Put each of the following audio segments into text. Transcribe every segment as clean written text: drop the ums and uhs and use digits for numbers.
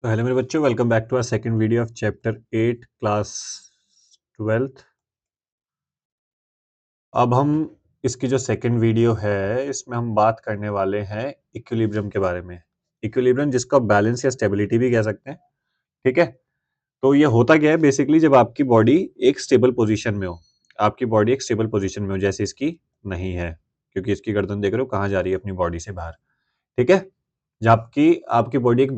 तो हेलो मेरे बच्चों, welcome back to our second video of chapter 8 class 12th। अब हम इसकी जो सेकंड वीडियो है इसमें हम बात करने वाले हैं इक्विलिब्रियम के बारे में। इक्विलिब्रियम जिसको बैलेंस या स्टेबिलिटी भी कह सकते हैं, ठीक है। तो ये होता क्या है बेसिकली, जब आपकी बॉडी एक स्टेबल पोजीशन में हो, आपकी बॉडी एक स्टेबल पोजीशन में हो, जैसे इसकी नहीं है, क्योंकि इसकी गर्दन देख रहे हो कहाँ जा रही है अपनी बॉडी से बाहर, ठीक है। जबकि आपकी बॉडी एक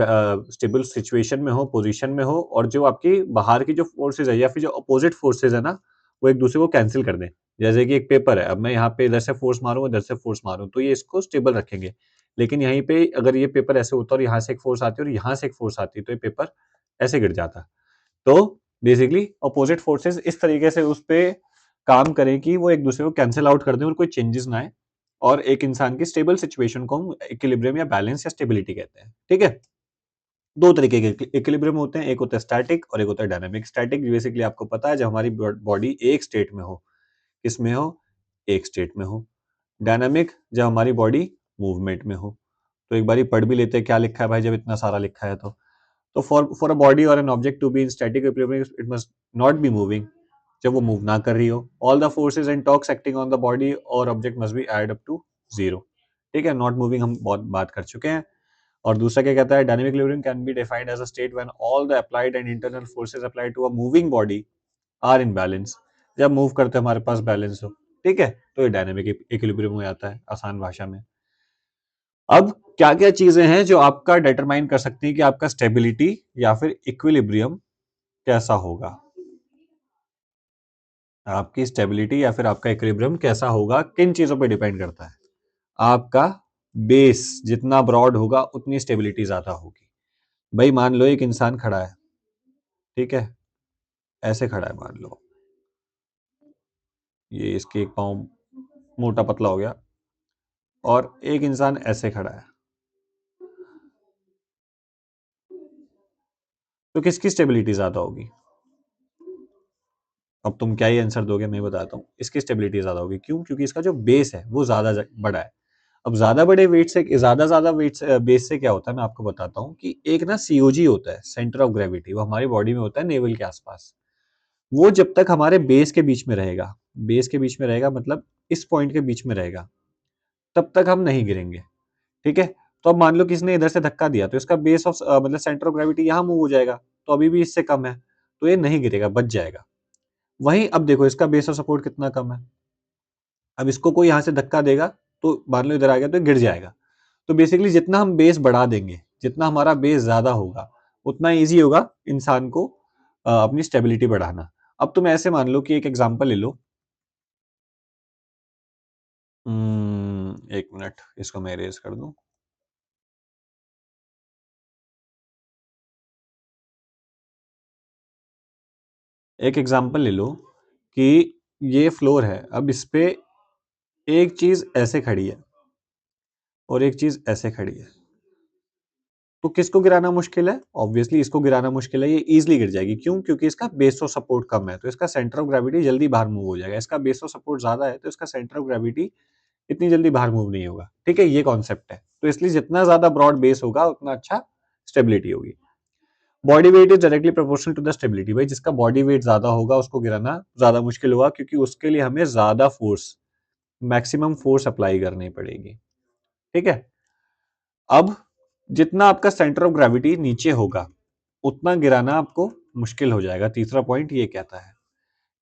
स्टेबल सिचुएशन में हो, पोजीशन में हो, और जो आपकी बाहर की जो फोर्सेज है या फिर जो अपोजिट फोर्सेज है ना, वो एक दूसरे को कैंसिल कर दें। जैसे कि एक पेपर है, अब मैं यहाँ पे इधर से फोर्स मारूं, इधर से फोर्स मारूं, तो ये इसको स्टेबल रखेंगे। लेकिन यहीं पे अगर ये पेपर ऐसे होता और यहाँ से एक फोर्स आती और यहाँ से एक फोर्स आती, तो ये पेपर ऐसे गिर जाता। तो बेसिकली अपोजिट फोर्सेस इस तरीके से उस पे काम करें कि वो एक दूसरे को कैंसिल आउट कर दें और कोई चेंजेस ना आए, और एक इंसान की स्टेबल सिचुएशन को हम इक्विलिब्रियम या बैलेंस या स्टेबिलिटी कहते हैं, ठीक है। दो तरीके के इक्विलिब्रियम होते हैं, एक होता है स्टैटिक और एक होता है डायनामिक। स्टैटिक बेसिकली आपको पता है जब हमारी बॉडी एक स्टेट में हो, किसमें हो, एक स्टेट में हो। डायनामिक जब हमारी बॉडी मूवमेंट में हो। तो एक बार पढ़ भी लेते हैं क्या लिखा है भाई, जब इतना सारा लिखा है तो for a body or an object to be in static equilibrium it must not be moving, जब वो मूव ना कर रही हो। All the forces and torques acting on the body or object must be add up to zero, ठीक है। Not moving हम बहुत बात कर चुके हैं। और दूसरा क्या कहता है, dynamic equilibrium can be defined as a state when all the applied and internal forces applied to a moving body are in balance, जब मूव करते हमारे पास बैलेंस हो, ठीक है। तो ये डायनामिक इक्विलिब्रियम हो जाता है आसान भाषा में। अब क्या क्या चीजें हैं जो आपका डिटरमाइन कर सकती हैं कि आपका स्टेबिलिटी या फिर इक्विलिब्रियम कैसा होगा। आपकी स्टेबिलिटी या फिर आपका इक्विलिब्रियम कैसा होगा किन चीजों पे डिपेंड करता है। आपका बेस जितना ब्रॉड होगा उतनी स्टेबिलिटी ज्यादा होगी। भाई मान लो एक इंसान खड़ा है, ठीक है, ऐसे खड़ा है मान लो, ये इसके एक पाँव मोटा पतला हो गया, और एक इंसान ऐसे खड़ा है, तो किसकी स्टेबिलिटी ज्यादा होगी। अब तुम क्या ही आंसर दोगे, मैं बताता हूँ, इसकी स्टेबिलिटी ज्यादा होगी। क्यों? क्योंकि इसका जो बेस है वो ज्यादा बड़ा है। अब ज्यादा बड़े वेट से ज्यादा वेट से बेस से क्या होता है, मैं आपको बताता हूँ कि एक ना सीओजी होता है, सेंटर ऑफ ग्रेविटी, वो हमारी बॉडी में होता है नेवल के आसपास। वो जब तक हमारे बेस के बीच में रहेगा, बेस के बीच में रहेगा मतलब इस पॉइंट के बीच में रहेगा, तब तक हम नहीं गिरेंगे, ठीक है। तो अब मान लो किसने इधर से धक्का दिया, तो इसका बेस ऑफ मतलब सेंटर ऑफ ग्रेविटी यहाँ मूव हो जाएगा, तो अभी भी इससे कम है, तो ये नहीं गिरेगा, बच जाएगा। वहीं अब देखो इसका बेस ऑफ सपोर्ट कितना कम है, अब इसको कोई यहाँ से धक्का देगा तो मान लो इधर आ गया तो गिर जाएगा। तो बेसिकली जितना हम बेस बढ़ा देंगे, जितना हमारा बेस ज्यादा होगा, उतना इजी होगा इंसान को अपनी स्टेबिलिटी बढ़ाना। अब तुम ऐसे मान लो कि एक एग्जांपल ले लो। एक मिनट, इसको मैं इरेज कर दूं। एक एग्जांपल ले लो कि ये फ्लोर है, अब इस पे एक चीज ऐसे खड़ी है और एक चीज ऐसे खड़ी है, तो किसको गिराना मुश्किल है? ऑब्वियसली इसको गिराना मुश्किल है, ये इजीली गिर जाएगी। क्यों? क्योंकि इसका बेस ऑफ सपोर्ट कम है, तो इसका सेंटर ऑफ ग्रेविटी जल्दी बाहर मूव हो जाएगा। इसका बेस ऑफ सपोर्ट ज्यादा है, तो इसका सेंटर ऑफ ग्रेविटी इतनी जल्दी बाहर मूव नहीं होगा, ठीक है। ये कॉन्सेप्ट है। तो इसलिए जितना ज्यादा ब्रॉड बेस होगा उतना अच्छा स्टेबिलिटी होगी। Body weight is directly proportional to the stability. भाई जिसका बॉडी वेट ज्यादा होगा उसको गिराना ज्यादा मुश्किल होगा, क्योंकि उसके लिए हमें ज्यादा फोर्स, मैक्सिमम फोर्स अप्लाई करनी पड़ेगी, ठीक है। अब जितना आपका सेंटर ऑफ ग्रेविटी नीचे होगा उतना गिराना आपको मुश्किल हो जाएगा। तीसरा पॉइंट ये कहता है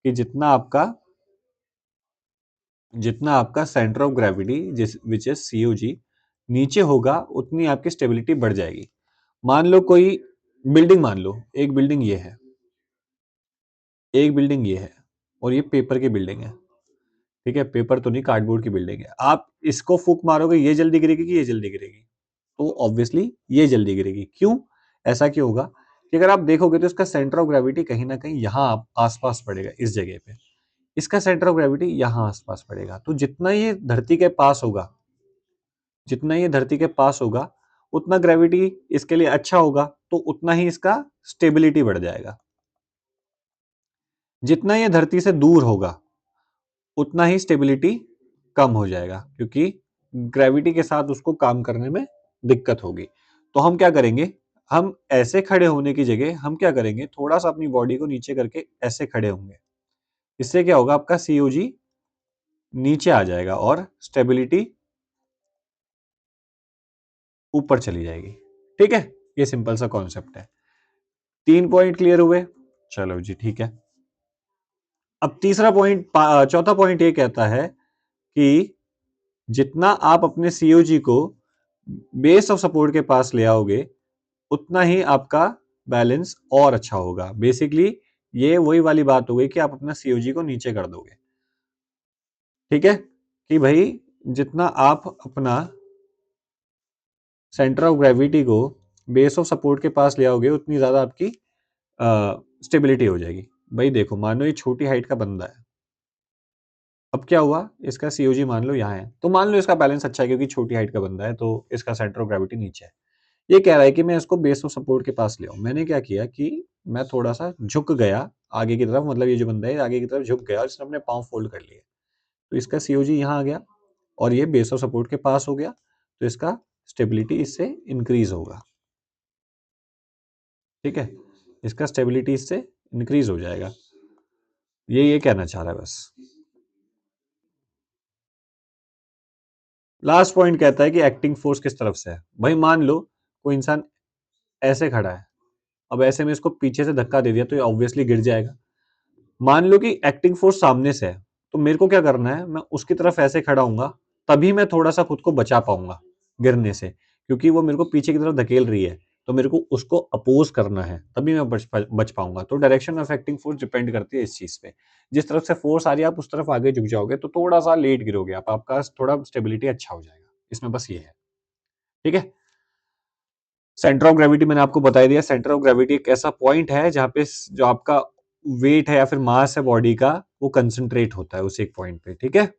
कि जितना आपका सेंटर ऑफ ग्रेविटी जिस विच इज सीओजी नीचे होगा उतनी आपकी स्टेबिलिटी बढ़ जाएगी। मान लो कोई बिल्डिंग, मान लो एक बिल्डिंग ये है, एक बिल्डिंग ये है, और ये पेपर की बिल्डिंग है, ठीक है। पेपर तो नहीं, कार्डबोर्ड की बिल्डिंग है। आप इसको फूक मारोगे, ये जल्दी गिरेगी कि ये जल्दी गिरेगी? तो ऑब्वियसली ये जल्दी गिरेगी। क्यों? ऐसा क्यों होगा कि अगर आप देखोगे तो इसका सेंटर ऑफ ग्रेविटी कहीं ना कहीं यहाँ आसपास पड़ेगा, इस जगह पे। इसका सेंटर ऑफ ग्रेविटी यहाँ आसपास पड़ेगा। तो जितना ये धरती के पास होगा, जितना ये धरती के पास होगा, उतना ग्रेविटी इसके लिए अच्छा होगा, तो उतना ही इसका स्टेबिलिटी बढ़ जाएगा। जितना ये धरती से दूर होगा उतना ही स्टेबिलिटी कम हो जाएगा, क्योंकि ग्रेविटी के साथ उसको काम करने में दिक्कत होगी। तो हम क्या करेंगे, हम ऐसे खड़े होने की जगह हम क्या करेंगे, थोड़ा सा अपनी बॉडी को नीचे करके ऐसे खड़े होंगे। इससे क्या होगा, आपका सीओजी नीचे आ जाएगा और स्टेबिलिटी ऊपर चली जाएगी। ठीक है, ये सिंपल सा कॉन्सेप्ट है। 3 पॉइंट क्लियर हुए? चलो जी, ठीक है। अब तीसरा पॉइंट, चौथा पॉइंट ये कहता है कि जितना आप अपने सीओजी को बेस ऑफ सपोर्ट के पास ले आओगे, उतना ही आपका बैलेंस और अच्छा होगा। बेसिकली ये वही वाली बात हो गई कि आप अपना सीओजी को नीचे कर दोगे। ठीक है, कि भाई जितना आप अपना सेंटर ऑफ ग्रेविटी को बेस ऑफ सपोर्ट के पास ले आओगे, उतनी ज्यादा आपकी स्टेबिलिटी हो जाएगी। भाई देखो, मान लो ये छोटी हाइट का बंदा है। अब क्या हुआ, इसका सीओजी मान लो यहाँ है, तो मान लो इसका बैलेंस अच्छा है क्योंकि छोटी हाइट का बंदा है, तो इसका सेंटर ऑफ ग्रेविटी नीचे है। ये कह रहा है कि मैं इसको बेस ऑफ सपोर्ट के पास ले आऊं। मैंने क्या किया कि मैं थोड़ा सा झुक गया आगे की तरफ, मतलब ये जो बंदा है आगे की तरफ झुक गया और इसने अपने पांव फोल्ड कर लिए, तो इसका सीओजी यहाँ आ गया और ये बेस ऑफ सपोर्ट के पास हो गया, तो इसका स्टेबिलिटी इससे इंक्रीज होगा। ठीक है, इसका स्टेबिलिटी इससे इंक्रीज हो जाएगा। ये कहना चाह रहा है बस। लास्ट पॉइंट कहता है कि एक्टिंग फोर्स किस तरफ से है। भाई मान लो कोई इंसान ऐसे खड़ा है, अब ऐसे में इसको पीछे से धक्का दे दिया तो ये ऑब्वियसली गिर जाएगा। मान लो कि एक्टिंग फोर्स सामने से है, तो मेरे को क्या करना है, मैं उसकी तरफ ऐसे खड़ा हूंगा, तभी मैं थोड़ा सा खुद को बचा पाऊंगा गिरने से, क्योंकि वो मेरे को पीछे की तरफ धकेल रही है, तो मेरे को उसको अपोज करना है, तभी मैं बच पाऊंगा। तो direction of acting force depend करती है इस चीज पे। जिस तरफ से फोर्स आ रही है आप उस तरफ आगे झुक जाओगे, तो थोड़ा सा लेट गिरोगे आप, आपका थोड़ा स्टेबिलिटी अच्छा हो जाएगा। इसमें बस ये है। ठीक है, सेंटर ऑफ ग्रेविटी मैंने आपको बता दिया। सेंटर ऑफ ग्रेविटी एक ऐसा पॉइंट है जहां पे जो आपका वेट है या फिर मास है बॉडी का, वो कंसंट्रेट होता है उस एक पॉइंट पे। ठीक है,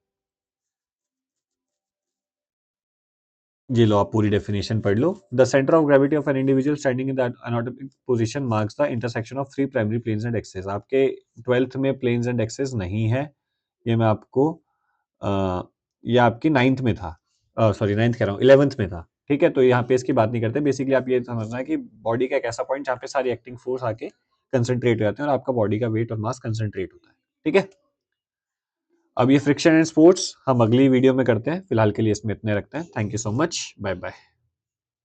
ये लो आप पूरी डेफिनेशन पढ़ लो। The centre of gravity of an individual standing in the anatomic position marks the intersection of three primary planes and axes. आपके 12th में प्लेन्स एंड एक्सेस नहीं है, ये मैं आपको ये आपकी 9th में था, सॉरी 9th कह रहा हूँ, 11th में था। ठीक है, तो यहाँ पे इसकी बात नहीं करते। बेसिकली आप ये समझना है कि बॉडी का एक ऐसा पॉइंट जहाँ पे सारी एक्टिंग फोर्स आके कंसंट्रेट हो जाते हैं और आपका बॉडी का वेट और मास कंसंट्रेट होता है। ठीक है, अब ये फ्रिक्शन एंड स्पोर्ट्स हम अगली वीडियो में करते हैं। फिलहाल के लिए इसमें इतने रखते हैं। Thank you so much, bye bye.